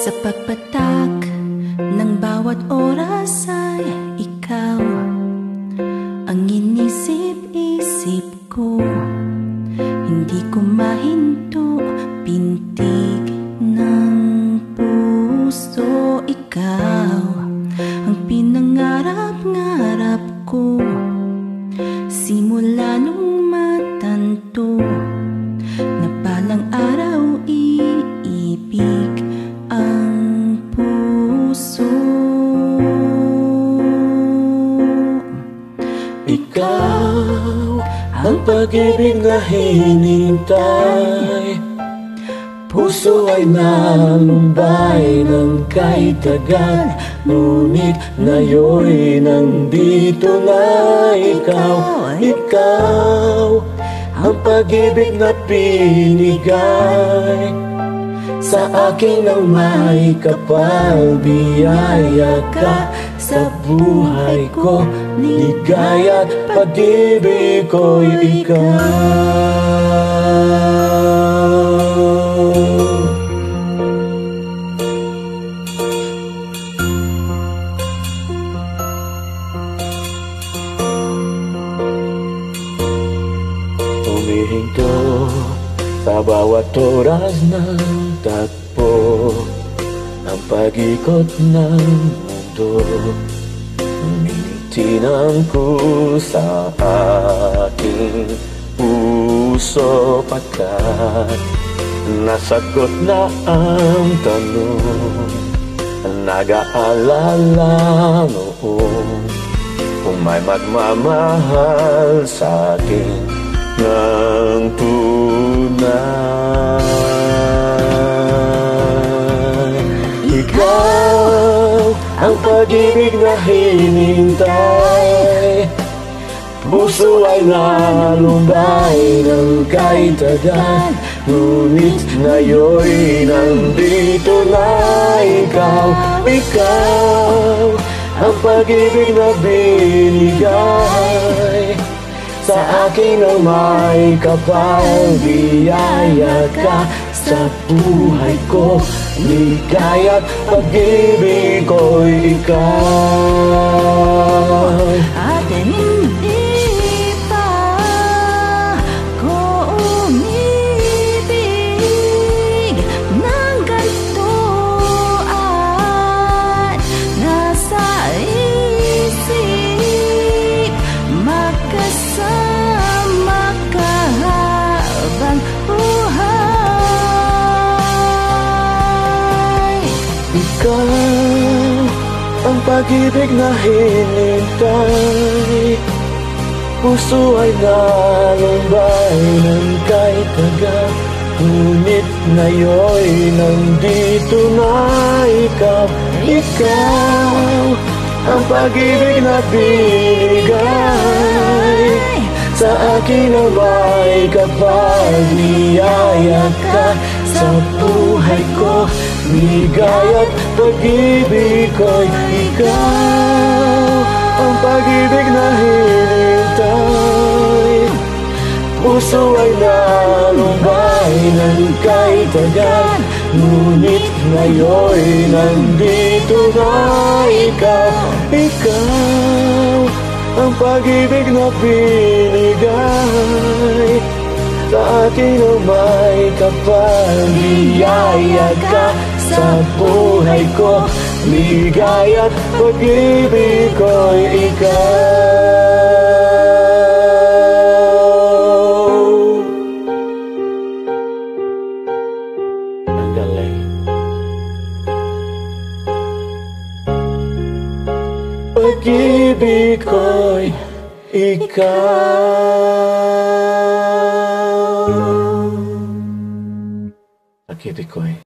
Sa pagpatak ng bawat oras ay ikaw ang inisip-isip ko. Hindi ko mahinto pintig ng puso. Ikaw ang pinangarap-ngarap ko simula nung matanto na palang araw iibig ang puso. Ikaw ang pag-ibig na hinintay, puso ay nalumbay ng kahit tagal, ngunit ngayon'y nandito na ikaw. Ikaw ang pag-ibig na binigay sa akin ng may kapal. Biyaya ka sa buhay ko, ligaya't pag-ibig ko'y ikaw. Humihinto sa bawat oras ng takbo, ang pag-ikot ng mundo. Tinitingnan ko sa aking puso pagkat nasagot na ang tanong. Nag-aalala noon kung may magmamahal sa akin ng tunay. Ikaw ang pag-ibig na hinintay, puso ay nalumbay ng kahit tagal, ngunit ngayon'y nandito na ikaw. Ikaw ang pag-ibig na binigay sa akin ng may kapal. Biyaya ka sa buhay ko, ligaya't pag-ibig ko'y ikaw. At hindi pa ko umibig ng ganito at nasa isip magkasama ka habang buhay. Ikaw ang pag-ibig na hinintay, puso ay nalumbay ng kahit tagal, ngunit ngayon'y nandito na ikaw. Ikaw ang pag-ibig na binigay sa akin ng may kapal. Biyaya ka sa buhay ko, ligaya't pag-ibig ko'y ikaw. Ang pag-ibig na hinintay, puso ay nalumbay ng kahit tagal, ngunit ngayon'y nandito na ikaw. Ikaw ang pag-ibig na binigay sa akin ng may kapal. Biyaya ka sa buhay ko, ligaya't pag-ibig ko'y ikaw. Ang galing. Pag-ibig ko'y ikaw. Pag-ibig ko'y